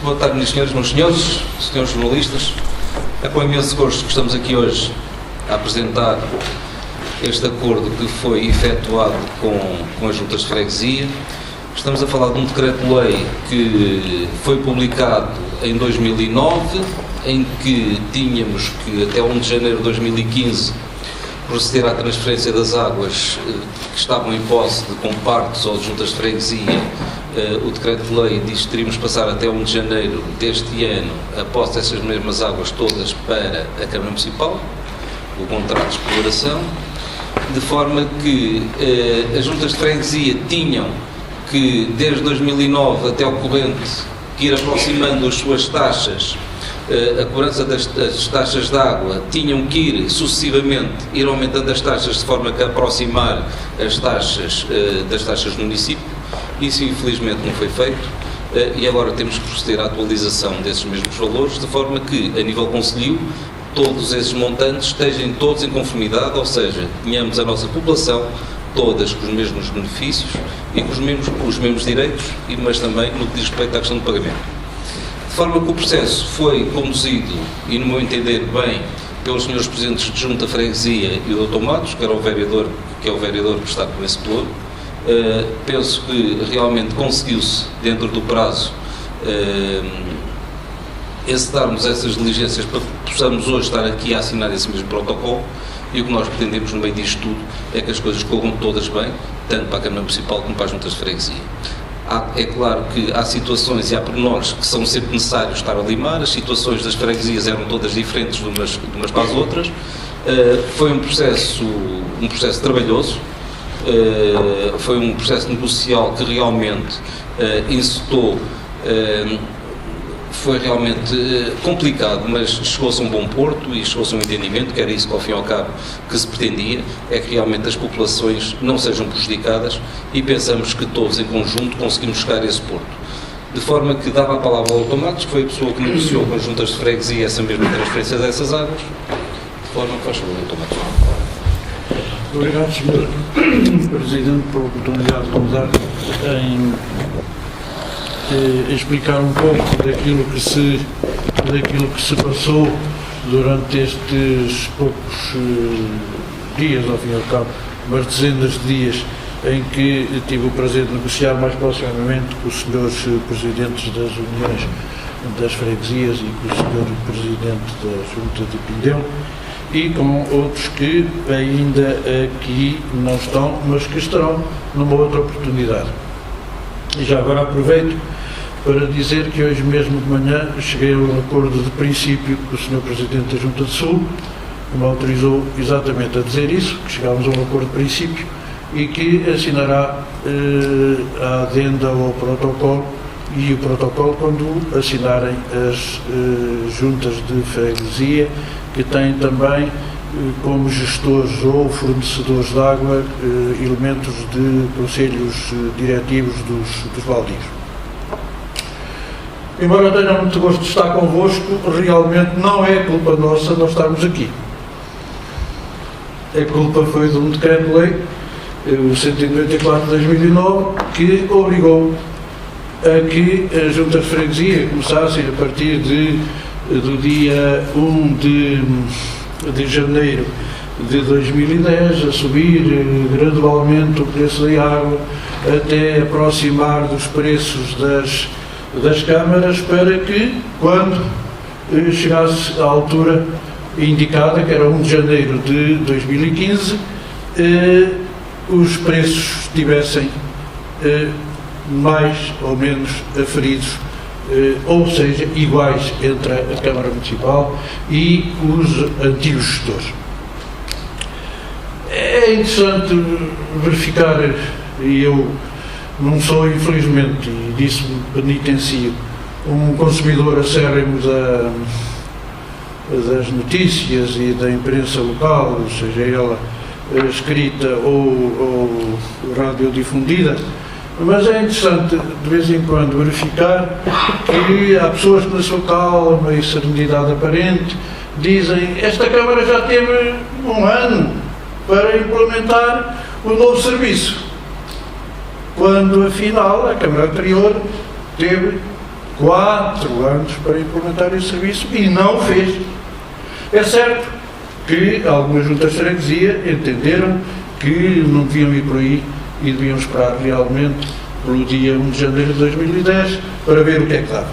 Boa tarde, minhas senhoras, meus senhores, senhores jornalistas. É com imenso gosto que estamos aqui hoje a apresentar este acordo que foi efetuado com as juntas de freguesia. Estamos a falar de um decreto-lei que foi publicado em 2009, em que tínhamos que até 1 de janeiro de 2015 proceder à transferência das águas que estavam em posse de compartos ou de juntas de freguesia. O decreto-lei diz que teríamos que passar até 1 de janeiro deste ano a posse dessas mesmas águas todas para a Câmara Municipal, o contrato de exploração, de forma que as juntas de freguesia tinham que, desde 2009 até o corrente, que ir aproximando as suas taxas, a cobrança das taxas de água, tinham que ir sucessivamente ir aumentando as taxas de forma que aproximar as taxas das taxas do município. Isso infelizmente não foi feito e agora temos que proceder à atualização desses mesmos valores, de forma que, a nível concelhio, todos esses montantes estejam todos em conformidade, ou seja, tenhamos a nossa população todas com os mesmos benefícios e com os mesmos direitos, mas também no que diz respeito à questão do pagamento. De forma que o processo foi conduzido, e no meu entender bem, pelos senhores presidentes de junta, freguesia e o Dr. Matos, que é o vereador que está com esse pelouro. Penso que realmente conseguiu-se, dentro do prazo, executarmos essas diligências para que possamos hoje estar aqui a assinar esse mesmo protocolo, e o que nós pretendemos no meio disto tudo é que as coisas corram todas bem, tanto para a Câmara Municipal como para as juntas de freguesia. É claro que há situações e há pormenores que são sempre necessários estar a limar. As situações das freguesias eram todas diferentes de umas para as outras. Foi um processo trabalhoso, foi um processo negocial que realmente incitou, foi realmente complicado, mas chegou-se a um bom porto e chegou-se a um entendimento, que era isso que ao fim e ao cabo que se pretendia, é que realmente as populações não sejam prejudicadas, e pensamos que todos em conjunto conseguimos chegar a esse porto. De forma que dava a palavra ao Dr. Matos, que foi a pessoa que negociou com as juntas de freguesia essa mesma transferência dessas águas, de forma que faz favor, Dr. Matos. Obrigado, Sr. Presidente, pela oportunidade de nos dar em explicar um pouco daquilo que se passou durante estes poucos dias, ao fim e ao cabo, umas dezenas de dias, em que tive o prazer de negociar mais proximamente com os senhores presidentes das uniões das freguesias e com o senhor presidente da Junta de Pindel, e com outros que ainda aqui não estão, mas que estarão numa outra oportunidade. E já agora aproveito para dizer que hoje mesmo de manhã cheguei a um acordo de princípio com o Sr. Presidente da Junta de Sul, que me autorizou exatamente a dizer isso, que chegámos a um acordo de princípio e que assinará a adenda ao protocolo, e o protocolo quando assinarem as juntas de freguesia, que têm também como gestores ou fornecedores de água elementos de conselhos diretivos dos baldios. Embora tenha muito gosto de estar convosco, realmente não é culpa nossa nós estarmos aqui. A culpa foi de um decreto-lei, o 194 de 2009, que obrigou a que as juntas de freguesia começassem a partir do dia 1 de janeiro de 2010 a subir gradualmente o preço da água até aproximar dos preços das câmaras, para que, quando chegasse à altura indicada, que era 1 de janeiro de 2015, os preços estivessem mais ou menos aferidos, ou seja, iguais entre a Câmara Municipal e os antigos gestores. É interessante verificar, e eu não sou, infelizmente, e disso-me penitencio, um consumidor acérrimo das notícias e da imprensa local, seja ela escrita ou radiodifundida, mas é interessante de vez em quando verificar que há pessoas que, na sua calma e serenidade aparente, dizem: esta Câmara já teve 1 ano para implementar o novo serviço, quando afinal a Câmara anterior teve 4 anos para implementar esse serviço e não o fez. É certo que algumas juntas de freguesia entenderam que não deviam ir por aí e deviam esperar realmente pelo dia 1 de janeiro de 2010 para ver o que é que dava.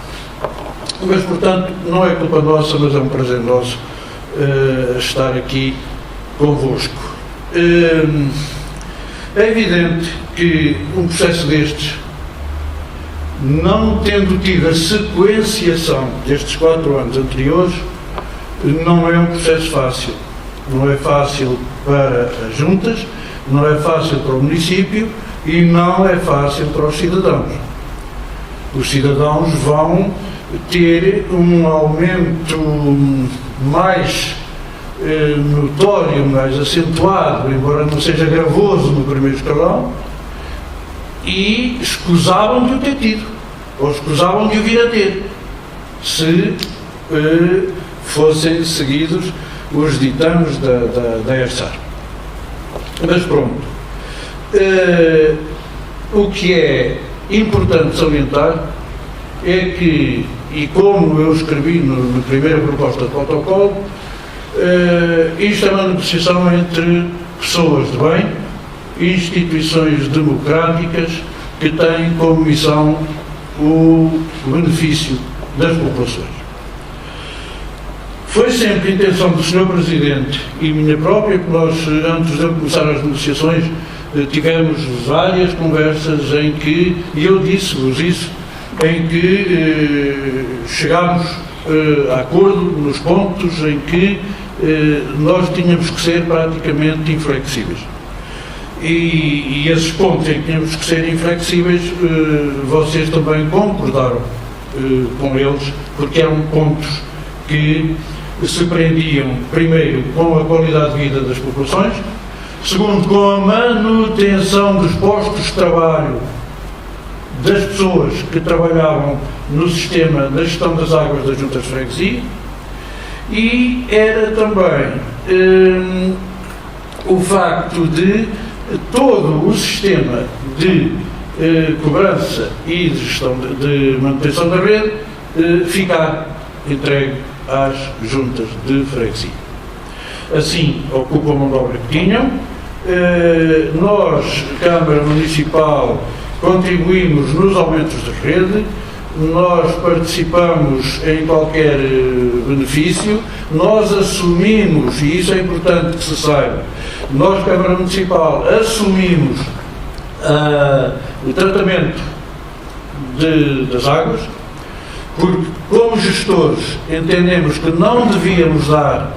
Mas, portanto, não é culpa nossa, mas é um prazer nosso estar aqui convosco. É evidente que um processo destes, não tendo tido a sequenciação destes 4 anos anteriores, não é um processo fácil. Não é fácil para as juntas, não é fácil para o município e não é fácil para os cidadãos. Os cidadãos vão ter um aumento mais notório, mais acentuado, embora não seja gravoso no primeiro escalão, e escusavam de o ter tido, ou escusavam de o vir a ter, se fossem seguidos os ditames da ERSAR. Mas pronto, o que é importante salientar é que, e como eu escrevi na primeira proposta de protocolo, isto é uma negociação entre pessoas de bem, instituições democráticas que têm como missão o benefício das populações. Foi sempre a intenção do Sr. Presidente e minha própria, que nós, antes de começar as negociações, tivemos várias conversas em que, e eu disse-vos isso, em que chegámos a acordo nos pontos em que nós tínhamos que ser praticamente inflexíveis. E esses pontos em que tínhamos que ser inflexíveis, vocês também concordaram com eles, porque eram pontos que se prendiam, primeiro, com a qualidade de vida das populações, segundo, com a manutenção dos postos de trabalho das pessoas que trabalhavam no sistema da gestão das águas das juntas de freguesia, e era também o facto de todo o sistema de cobrança e de gestão de manutenção da rede ficar entregue às juntas de freguesia. Assim, ocupam a mão de obra que tinham. Nós, Câmara Municipal, contribuímos nos aumentos da rede, nós participamos em qualquer benefício, nós assumimos, e isso é importante que se saiba, nós, Câmara Municipal, assumimos o tratamento das águas, porque, como gestores, entendemos que não devíamos dar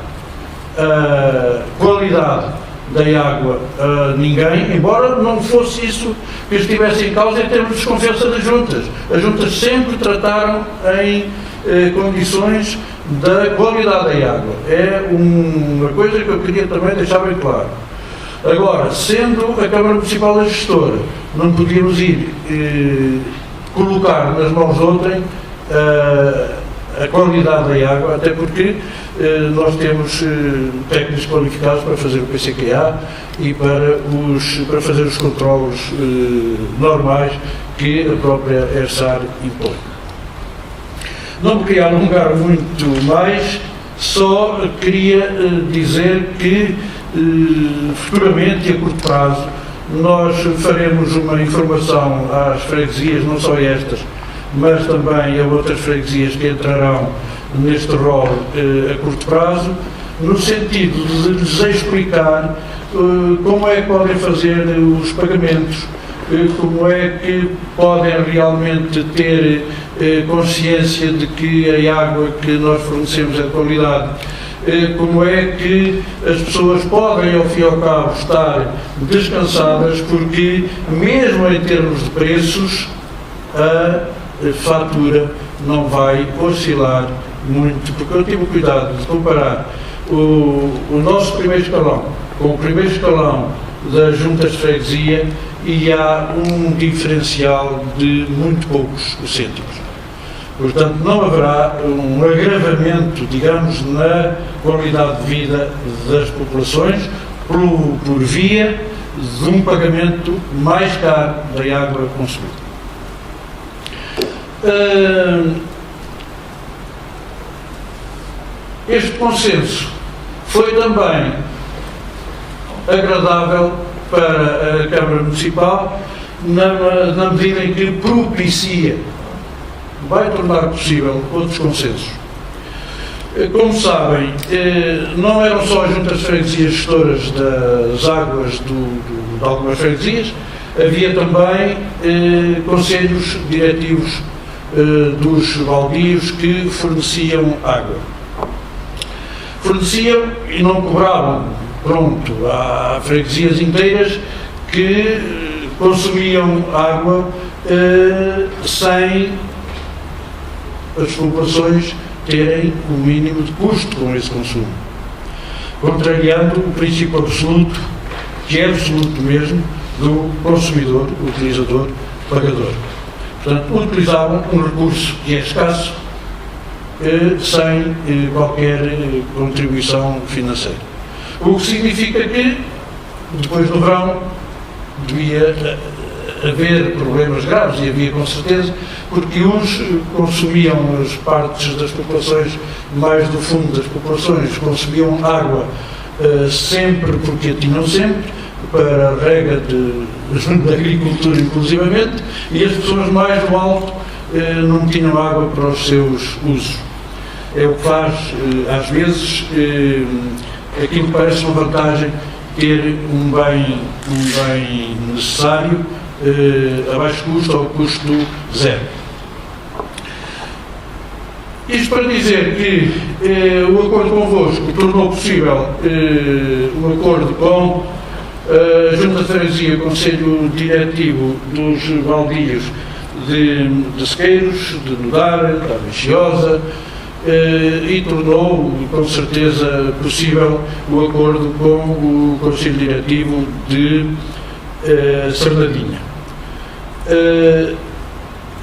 qualidade da água a ninguém, embora não fosse isso que estivesse em causa em termos de desconfiança das juntas. As juntas sempre trataram em condições da qualidade da água. É uma coisa que eu queria também deixar bem claro. Agora, sendo a Câmara Municipal a gestora, não podíamos ir colocar nas mãos de outrem a qualidade da água, até porque nós temos técnicos qualificados para fazer o PCQA e para fazer os controlos normais que a própria ERSAR impõe. Não me queria alongar muito mais, só queria dizer que futuramente e a curto prazo nós faremos uma informação às freguesias, não só estas, mas também a outras freguesias que entrarão neste rol a curto prazo, no sentido de lhes explicar como é que podem fazer os pagamentos, como é que podem realmente ter consciência de que a água que nós fornecemos é de qualidade, como é que as pessoas podem, ao fim e ao cabo, estar descansadas, porque mesmo em termos de preços, a fatura não vai oscilar muito, porque eu tive o cuidado de comparar o nosso primeiro escalão com o primeiro escalão das juntas de freguesia e há um diferencial de muito poucos cêntimos. Portanto, não haverá um agravamento, digamos, na qualidade de vida das populações por via de um pagamento mais caro da água consumida. Este consenso foi também agradável para a Câmara Municipal na medida em que propicia, vai tornar possível outros consensos. Como sabem, não eram só as juntas de freguesias gestoras das águas de algumas freguesias, havia também conselhos diretivos dos baldios que forneciam água. Forneciam e não cobravam, pronto, há freguesias inteiras que consumiam água sem as populações terem o mínimo de custo com esse consumo, contrariando o princípio absoluto, que é absoluto mesmo, do consumidor, utilizador, pagador. Portanto, utilizavam um recurso que é escasso, sem qualquer contribuição financeira. O que significa que, depois do verão, devia haver problemas graves, e havia com certeza, porque uns consumiam, as partes das populações mais do fundo das populações, consumiam água sempre porque a tinham sempre, para a rega da agricultura inclusivamente, e as pessoas mais do alto não tinham água para os seus usos. É o que faz, às vezes, aquilo que parece uma vantagem, ter um bem necessário a baixo custo ou custo zero. Isto para dizer que o acordo convosco tornou possível o acordo com a Junta de Freguesia, Conselho Diretivo dos Baldios de Sequeiros, de Nodar, da Ambiciosa, e tornou com certeza possível o acordo com o Conselho Diretivo de Sardinha.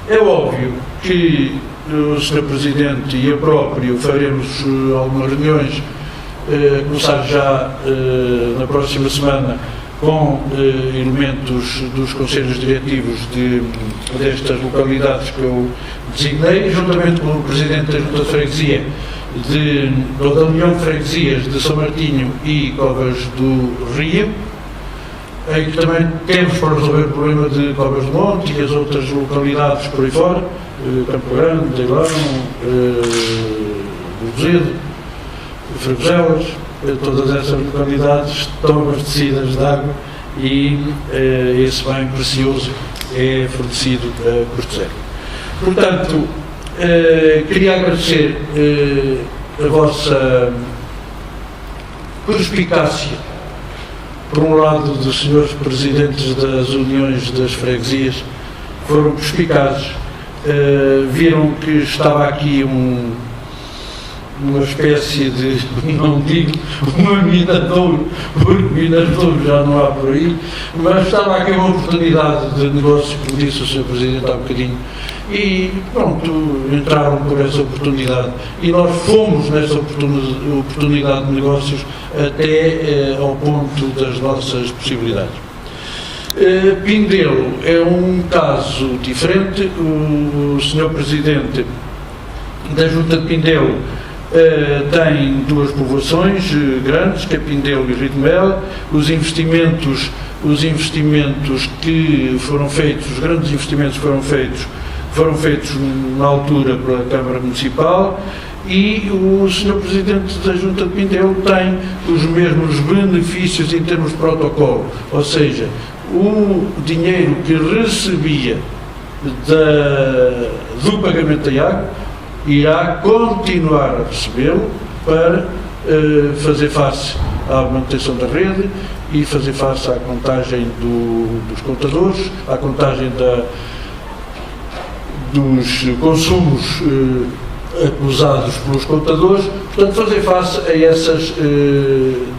É óbvio que o Sr. Presidente e eu próprio faremos algumas reuniões, começar já na próxima semana, com elementos dos conselhos diretivos destas localidades que eu designei, juntamente com o Presidente da Junta de Freguesia da União de Freguesias de São Martinho e Covas do Rio, em que também temos para resolver o problema de Covas do Monte e as outras localidades por aí fora, Campo Grande, Deilão, Bozedo, Fregueselas. Todas essas localidades estão abastecidas de água e esse bem precioso é fornecido a custo zero. Portanto, queria agradecer a vossa perspicácia, por um lado, dos senhores presidentes das uniões das freguesias, foram perspicazes, viram que estava aqui uma espécie de, não digo uma mina de ouro, porque minas de ouro já não há por aí, mas estava aqui uma oportunidade de negócio, como disse o Sr. Presidente há um bocadinho, e pronto, entraram por essa oportunidade. E nós fomos nessa oportunidade de negócios até ao ponto das nossas possibilidades. Pindelo é um caso diferente. O Sr. Presidente da Junta de Pindelo tem duas povoações grandes, que é Pindelo e Rio de Mel. Os investimentos que foram feitos, os grandes investimentos foram feitos na altura pela Câmara Municipal, e o Sr. Presidente da Junta de Pindelo tem os mesmos benefícios em termos de protocolo, ou seja, o dinheiro que recebia do pagamento da água irá continuar a recebê-lo para fazer face à manutenção da rede e fazer face à contagem dos contadores, à contagem dos consumos acusados pelos contadores, portanto fazer face a essas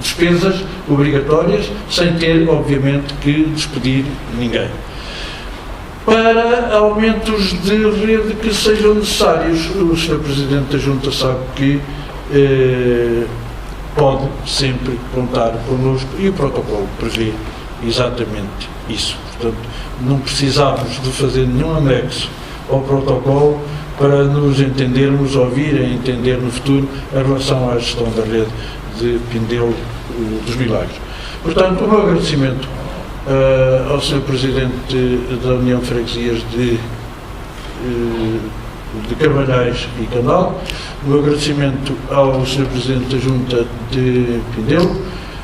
despesas obrigatórias, sem ter, obviamente, que despedir ninguém. Para aumentos de rede que sejam necessários, o Sr. Presidente da Junta sabe que pode sempre contar connosco, e o protocolo prevê exatamente isso. Portanto, não precisamos de fazer nenhum anexo ao protocolo para nos entendermos, ouvir e entender no futuro em relação à gestão da rede de Pindelo dos Milagres. Portanto, o meu agradecimento ao Sr. Presidente da União de Freguesias de Carvalhais e Candal, o meu agradecimento ao Sr. Presidente da Junta de Pindelo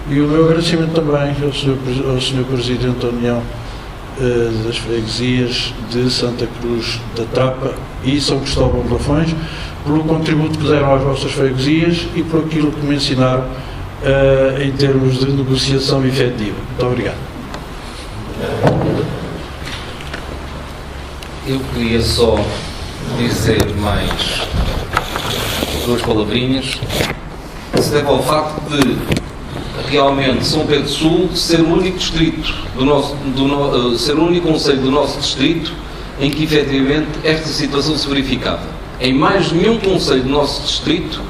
e o meu agradecimento também ao Sr. Presidente da União das Freguesias de Santa Cruz da Trapa e São Cristóvão de Lafões, pelo contributo que deram às vossas freguesias e por aquilo que me ensinaram em termos de negociação efetiva. Muito obrigado. Eu queria só dizer mais duas palavrinhas. Se deve ao facto de realmente São Pedro Sul ser o único distrito ser o único concelho do nosso distrito em que efetivamente esta situação se verificava. Em mais nenhum concelho do nosso distrito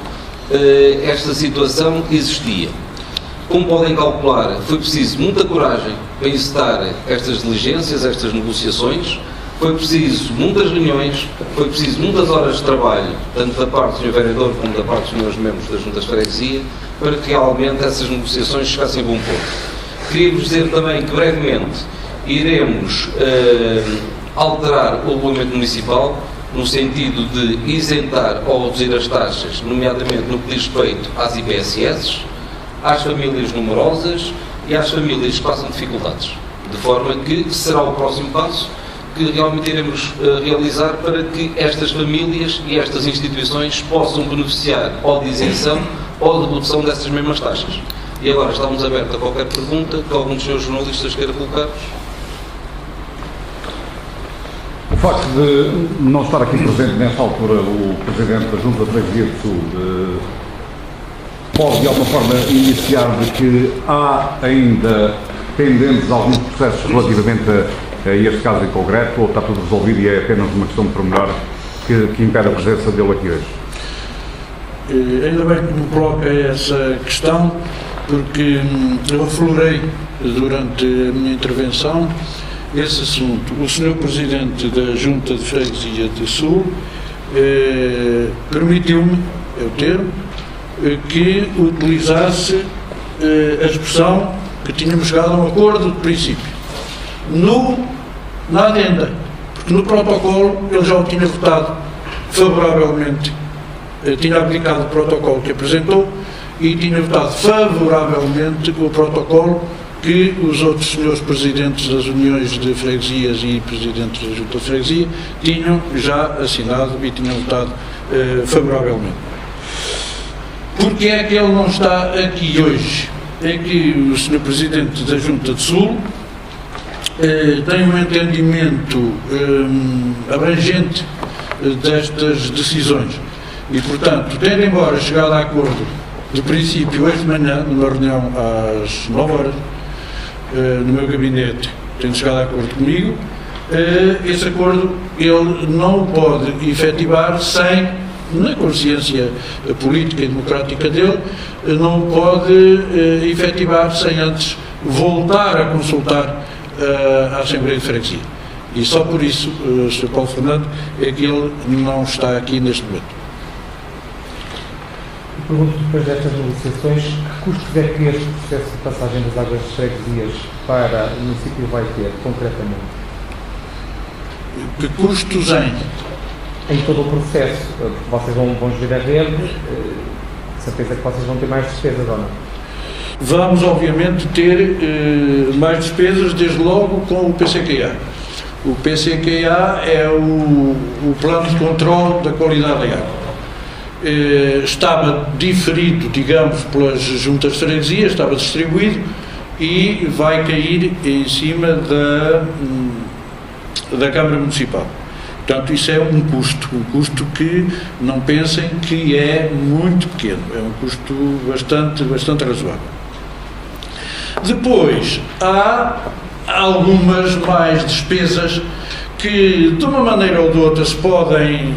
esta situação existia. Como podem calcular, foi preciso muita coragem para encetar estas diligências, estas negociações, foi preciso muitas reuniões, foi preciso muitas horas de trabalho, tanto da parte do Sr. Vereador como da parte dos meus membros da Junta de Freguesia, para que realmente essas negociações chegassem a bom ponto. Queria-vos dizer também que brevemente iremos alterar o regulamento municipal no sentido de isentar ou reduzir as taxas, nomeadamente no que diz respeito às IPSS, às famílias numerosas e às famílias que passam dificuldades. De forma que será o próximo passo que realmente iremos realizar para que estas famílias e estas instituições possam beneficiar ou de isenção ou de redução dessas mesmas taxas. E agora estamos abertos a qualquer pergunta que algum dos senhores jornalistas queira colocar. O facto de não estar aqui presente nesta altura o Presidente da Junta de Freguesia do Sul pode de alguma forma iniciar de que há ainda pendentes alguns processos relativamente a este caso em concreto, ou está tudo resolvido e é apenas uma questão de pormenor que impede a presença dele aqui hoje? Ainda bem que me coloca essa questão, porque eu aflorei durante a minha intervenção esse assunto. O Sr. Presidente da Junta de Freguesia do Sul permitiu-me, é o termo, que utilizasse a expressão que tínhamos chegado a um acordo de princípio. Na adenda, porque no protocolo ele já o tinha votado favoravelmente, tinha aplicado o protocolo que apresentou e tinha votado favoravelmente o protocolo que os outros senhores presidentes das uniões de freguesias e presidentes da Junta de Freguesia tinham já assinado e tinham votado favoravelmente. Porque é que ele não está aqui hoje? É que o Sr. Presidente da Junta de Sul tem um entendimento abrangente destas decisões e, portanto, tendo embora chegado a acordo de princípio hoje de manhã, numa reunião às 9 horas, no meu gabinete, tendo chegado a acordo comigo, esse acordo ele não o pode efetivar sem, na consciência política e democrática dele, não o pode efetivar sem antes voltar a consultar a Assembleia de Freguesia. E só por isso, Sr. Paulo Fernando, é que ele não está aqui neste momento. Pergunto depois destas negociações, que custos é que este processo de passagem das águas de freguesias para o município vai ter, concretamente? Que custos em todo o processo? Porque vocês vão gerir a rede, de certeza que vocês vão ter mais despesas ou não? Vamos, obviamente, ter mais despesas, desde logo com o PCQA. O PCQA é o Plano de Controle da Qualidade da Água. Estava diferido, digamos, pelas juntas de freguesia, estava distribuído e vai cair em cima da Câmara Municipal. Portanto, isso é um custo que não pensem que é muito pequeno, é um custo bastante razoável. Depois, há algumas mais despesas que, de uma maneira ou de outra, se podem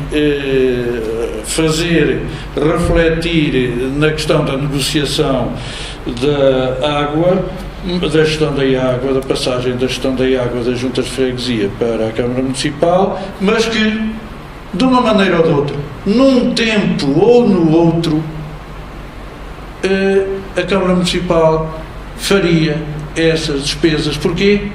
fazer refletir na questão da negociação da água, da gestão da água, da passagem da gestão da água das juntas de freguesia para a Câmara Municipal, mas que, de uma maneira ou de outra, num tempo ou no outro, a Câmara Municipal faria essas despesas. Porquê?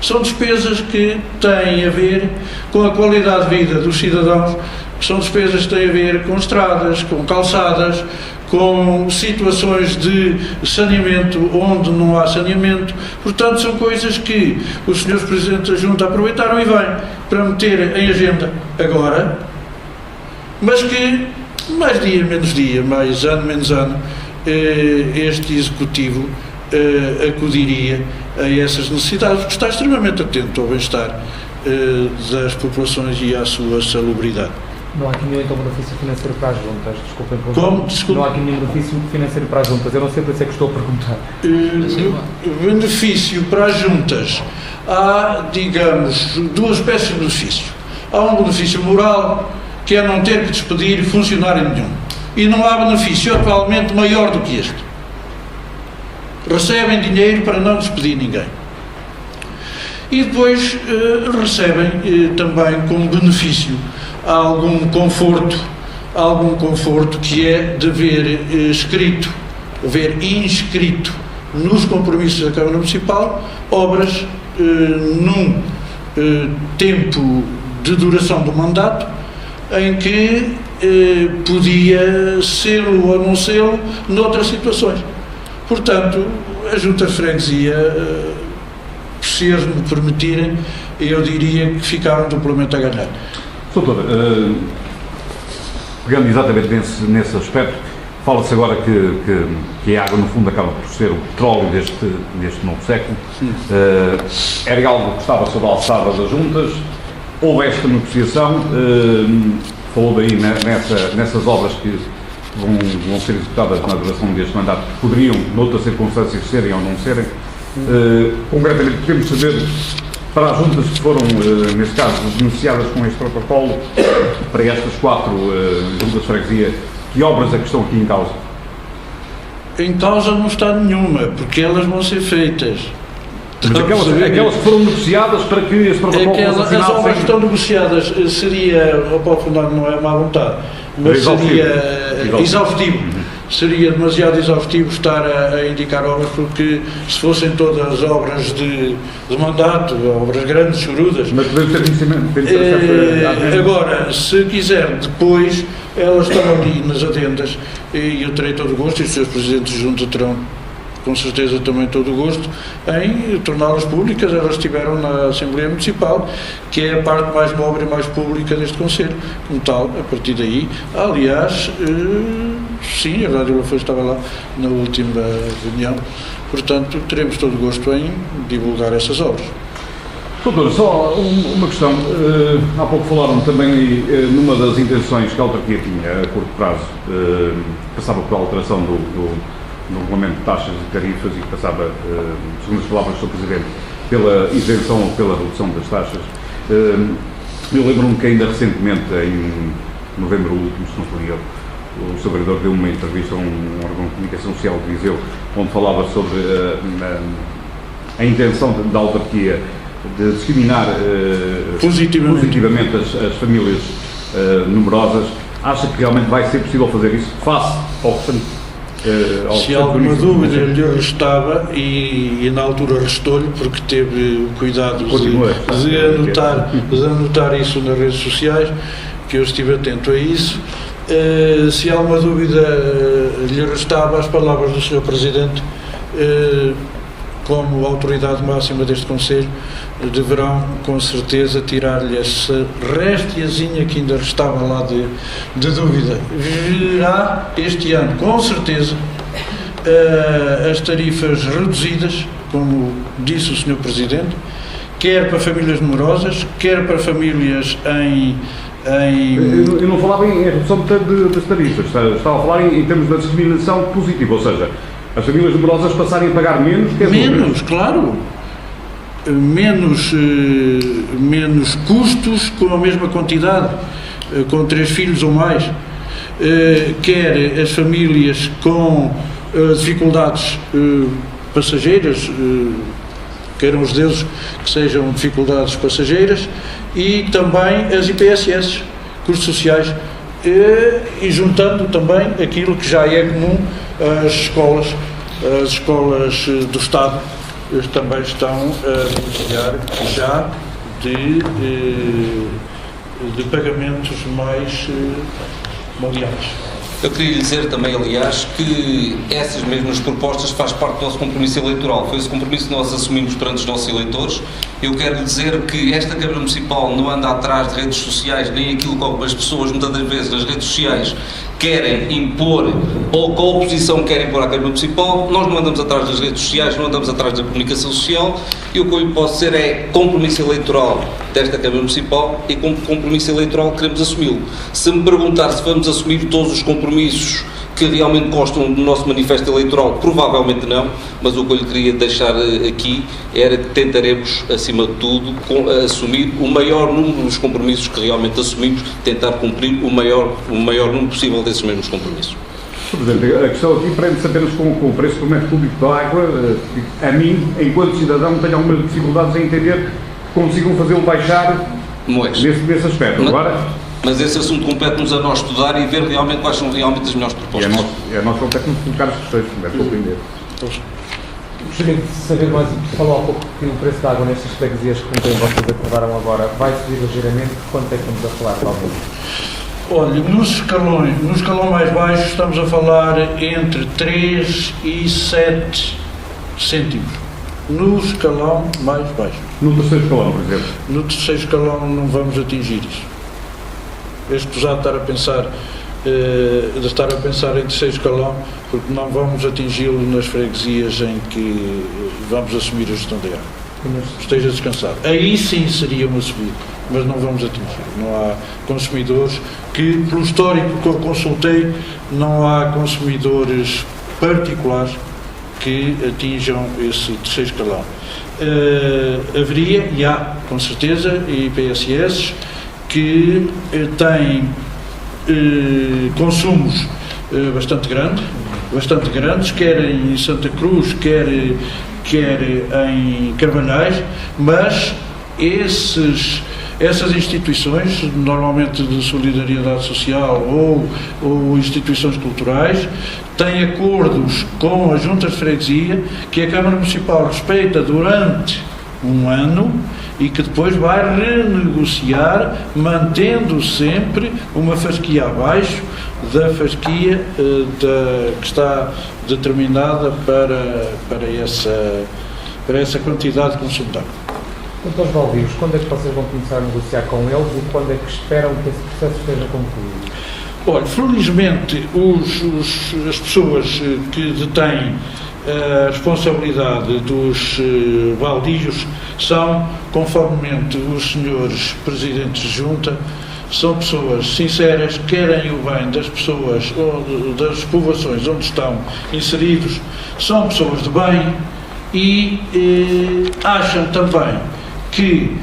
São despesas que têm a ver com a qualidade de vida dos cidadãos, são despesas que têm a ver com estradas, com calçadas, com situações de saneamento onde não há saneamento. Portanto, são coisas que os senhores Presidentes da Junta aproveitaram e vêm para meter em agenda agora, mas que mais dia, mais ano, menos ano, este Executivo acudiria a essas necessidades, porque está extremamente atento ao bem-estar das populações e à sua salubridade. Não há aqui nenhum então benefício financeiro para as juntas, desculpem. Como? Desculpe. Não há aqui nenhum benefício financeiro para as juntas, eu não sei por isso é que estou a perguntar. Benefício para as juntas, há, digamos, duas espécies de benefício. Há um benefício moral, que é não ter que despedir funcionário nenhum, e não há benefício atualmente maior do que este. Recebem dinheiro para não despedir ninguém. E depois recebem também como benefício algum conforto que é de ver inscrito nos compromissos da Câmara Municipal obras num tempo de duração do mandato em que podia sê-lo ou não sê-lo noutras situações. Portanto, a Junta de Freguesia, se eles me permitirem, eu diria que ficaram duplamente a ganhar. Doutor, pegando exatamente nesse aspecto, fala-se agora que a água, no fundo, acaba por ser o petróleo deste novo século. Era algo que estava sob a alçada das juntas, houve esta negociação, falou daí nessas obras que vão ser executadas na duração deste mandato, que poderiam, noutras circunstâncias, serem ou não serem. Concretamente, podemos saber, para as juntas que foram, neste caso, beneficiadas com este protocolo, para estas 4 juntas de freguesia, que obras é que estão aqui em causa? Em causa não está nenhuma, porque elas vão ser feitas. Mas aquelas que foram negociadas para que este protocolo fosse assinado... As obras que estão negociadas seria, ao aprofundar não é má vontade, mas seria exaustivo. Seria demasiado exaustivo estar a indicar obras, porque se fossem todas obras de mandato, obras grandes, chorudas... Mas podemos ter conhecimento. Agora, se quiser, depois, elas estão ali nas adendas, e eu terei todo o gosto, e os seus Presidentes de Junta terão com certeza também todo o gosto em torná-las públicas. Elas estiveram na Assembleia Municipal, que é a parte mais nobre e mais pública deste Conselho, como tal. A partir daí, aliás, sim, a Rádio Lafões estava lá na última reunião, portanto teremos todo o gosto em divulgar essas obras. Doutor, só uma questão. Há pouco falaram também numa das intenções que a autarquia tinha a curto prazo, passava por alteração do regulamento de taxas e tarifas, e que passava, segundo as palavras do Sr. Presidente, pela isenção ou pela redução das taxas. Eu lembro-me que ainda recentemente, em novembro último, se não for eu, o Sr. Vereador deu uma entrevista a um órgão de comunicação social de Viseu, onde falava sobre a intenção da autarquia de discriminar positivamente as famílias numerosas. Acha que realmente vai ser possível fazer isso face ao restante? Se alguma dúvida lhe restava, e na altura restou-lhe, porque teve o cuidado de anotar isso nas redes sociais, que eu estive atento a isso. Se alguma dúvida lhe restava, as palavras do Sr. Presidente, como autoridade máxima deste Conselho, deverão com certeza tirar-lhe essa restiazinha que ainda restava lá de dúvida. Virá este ano, com certeza, as tarifas reduzidas, como disse o Sr. Presidente, quer para famílias numerosas, quer para famílias em... Eu não falava em redução das tarifas, estava a falar em termos da discriminação positiva, ou seja, as famílias numerosas passarem a pagar menos que as outras. Claro. Menos custos com a mesma quantidade, com 3 filhos ou mais, quer as famílias com dificuldades passageiras, queiram os deuses que sejam dificuldades passageiras, e também as IPSS, custos sociais, e juntando também aquilo que já é comum às escolas do Estado, também estão a beneficiar já de pagamentos mais maleáveis. Eu queria lhe dizer também, aliás, que essas mesmas propostas faz parte do nosso compromisso eleitoral. Foi esse compromisso que nós assumimos perante os nossos eleitores. Eu quero lhe dizer que esta Câmara Municipal não anda atrás de redes sociais, nem aquilo que algumas pessoas, muitas das vezes, nas redes sociais, querem impor, ou que a oposição quer impor à Câmara Municipal. Nós não andamos atrás das redes sociais, não andamos atrás da comunicação social, e o que eu lhe posso dizer é compromisso eleitoral desta Câmara Municipal, e como compromisso eleitoral queremos assumi-lo. Se me perguntar se vamos assumir todos os compromissos que realmente constam do nosso manifesto eleitoral, provavelmente não, mas o que eu lhe queria deixar aqui era que tentaremos, acima de tudo, assumir o maior número dos compromissos que realmente assumimos, tentar cumprir o maior número possível desses mesmos compromissos. Sr. Presidente, a questão aqui prende-se apenas com o preço do método público da água. A mim, enquanto cidadão, tenho algumas dificuldades em entender que consigam fazê-lo baixar nesse aspecto. Mas esse assunto compete-nos a nós estudar e ver realmente quais são realmente as melhores propostas. É a nós compete-nos colocar as questões, como deve compreender. Gostaria de saber mais, falou há pouco que o preço da água nestas freguesias que vocês acordaram agora vai subir ligeiramente. Quanto é que estamos a falar, talvez? Olha, no escalão mais baixo estamos a falar entre 3 e 7 cêntimos. No escalão mais baixo. No terceiro escalão, por exemplo? No terceiro escalão não vamos atingir isso. Escusado de estar a pensar em terceiro escalão, porque não vamos atingi-lo nas freguesias em que vamos assumir a gestão da água. Esteja descansado. Aí sim seria uma subida, mas não vamos atingir. Não há consumidores que, pelo histórico que eu consultei, não há consumidores particulares que atinjam esse terceiro escalão. Haveria, e há, com certeza, IPSS que têm consumos bastante grandes, quer em Santa Cruz, quer em Carvalhais, mas essas instituições, normalmente de solidariedade social ou instituições culturais, têm acordos com as juntas de freguesia que a Câmara Municipal respeita durante um ano e que depois vai renegociar, mantendo sempre uma fasquia abaixo da fasquia que está determinada para essa quantidade de consumo de água. Quanto aos baldios, quando é que vocês vão começar a negociar com eles e quando é que esperam que esse processo esteja concluído? Olha, felizmente as pessoas que detêm a responsabilidade dos baldios são, conformemente os senhores presidentes de junta, são pessoas sinceras, querem o bem das pessoas, das povoações onde estão inseridos, são pessoas de bem e acham também que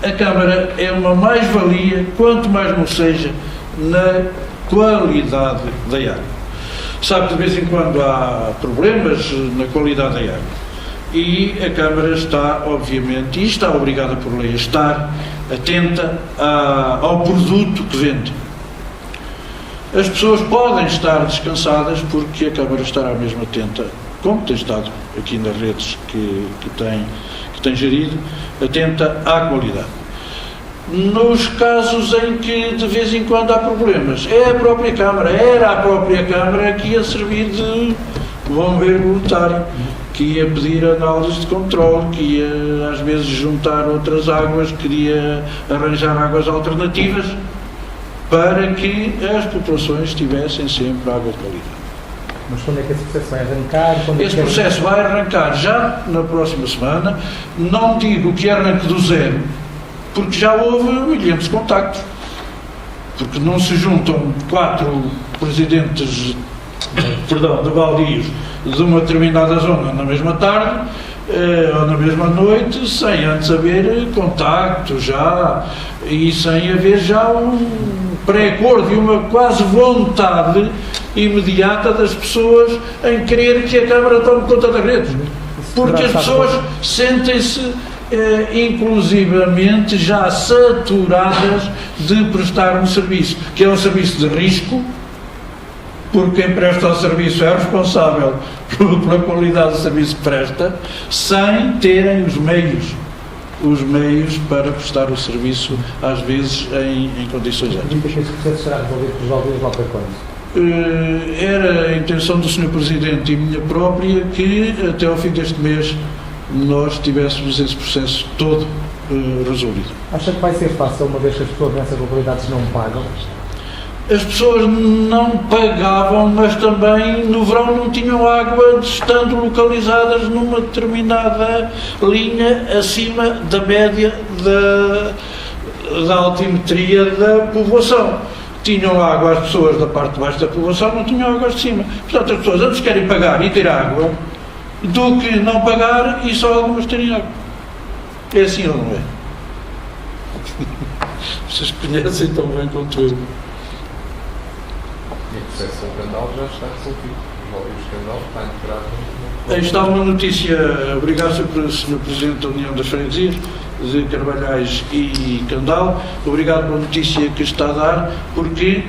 a Câmara é uma mais-valia, quanto mais não seja, na qualidade da água. Sabe que de vez em quando há problemas na qualidade da água e a Câmara está, obviamente, e está obrigada por lei a estar atenta ao produto que vende. As pessoas podem estar descansadas porque a Câmara estará mesmo atenta, como tem estado aqui nas redes que tem gerido, atenta à qualidade. Nos casos em que de vez em quando há problemas, era a própria Câmara que ia servir de bombeiro voluntário, que ia pedir análises de controle, que ia às vezes juntar outras águas, queria arranjar águas alternativas para que as populações tivessem sempre água de qualidade. Mas quando é que esse processo vai arrancar? Esse processo vai arrancar já na próxima semana. Não digo que arranque do zero, porque já houve milhares de contactos. Porque não se juntam 4 presidentes de baldios de uma determinada zona na mesma tarde ou na mesma noite, sem antes haver contacto já, e sem haver já um pré-acordo e uma quase vontade imediata das pessoas em querer que a Câmara tome conta da rede. Porque as pessoas sentem-se inclusivamente já saturadas de prestar um serviço, que é um serviço de risco, porque quem presta o serviço é responsável pela qualidade do serviço que presta, sem terem os meios para prestar o serviço, às vezes, em condições éticas. Esse processo será resolvido pelos valores lá para quando? Era a intenção do Sr. Presidente e minha própria que, até ao fim deste mês, nós tivéssemos esse processo todo resolvido. Acha que vai ser fácil, uma vez que as pessoas nessas localidades não pagam? As pessoas não pagavam, mas também no verão não tinham água, estando localizadas numa determinada linha acima da média da altimetria da povoação. Tinham água as pessoas da parte de baixo da povoação, não tinham água as de cima. Portanto, as pessoas antes querem pagar e ter água do que não pagar e só algumas terem água. É assim ou não é? Vocês conhecem tão bem quanto eu. E o processo com o Candal já está resolvido. O Candal está integrado no... Aí está uma notícia, obrigado Sr. Presidente da União das Freguesias, de Carvalhais e Candal, obrigado pela notícia que está a dar, porque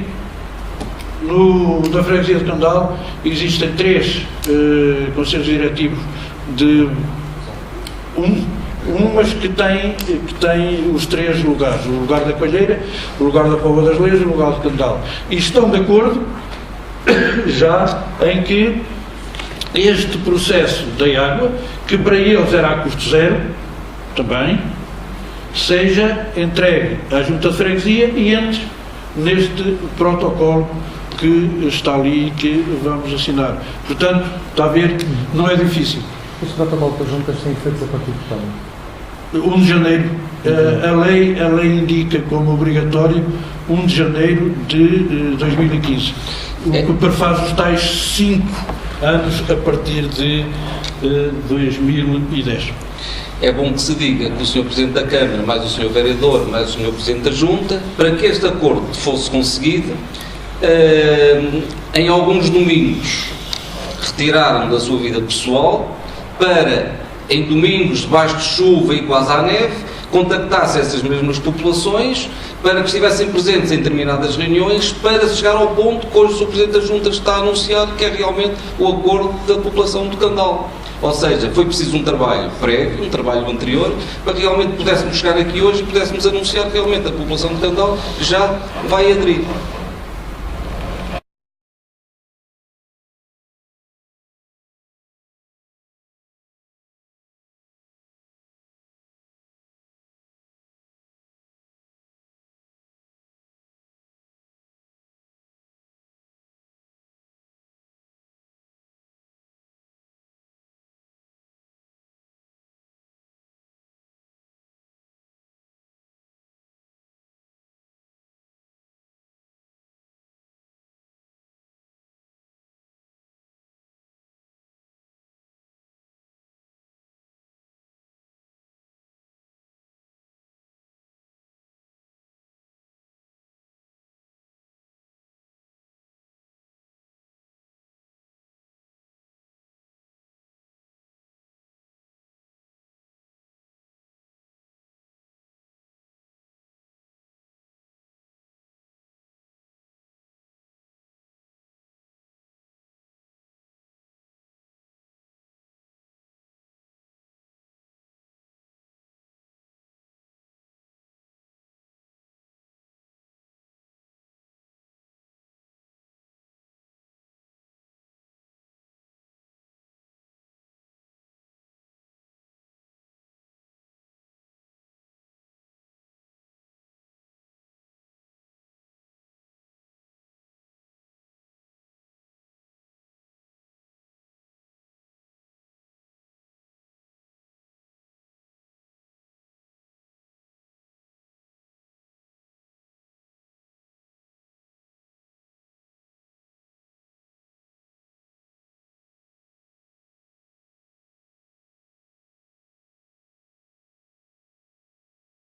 na Freguesia de Candal existem 3 conselhos diretivos de umas que têm os 3 lugares, o lugar da Coelheira, o lugar da Póvoa das Leiras e o lugar de Candal. E estão de acordo já em que este processo da água, que para eles era a custo zero, também, seja entregue à Junta de Freguesia e entre neste protocolo que está ali e que vamos assinar. Portanto, está a ver, não é difícil. Este protocolo para juntas tem efeitos a partir de quando? 1 de janeiro, a lei indica como obrigatório 1 de janeiro de 2015, o que prefaz os tais 5 anos a partir de 2010. É bom que se diga que o Sr. Presidente da Câmara, mais o Sr. Vereador, mais o Sr. Presidente da Junta, para que este acordo fosse conseguido, em alguns domingos retiraram da sua vida pessoal para, em domingos debaixo de chuva e quase à neve, contactasse essas mesmas populações para que estivessem presentes em determinadas reuniões para chegar ao ponto que hoje o Sr. Presidente da Junta está a anunciar, que é realmente o acordo da população de Candal. Ou seja, foi preciso um trabalho prévio, um trabalho anterior, para que realmente pudéssemos chegar aqui hoje e pudéssemos anunciar que realmente a população de Candal já vai aderir.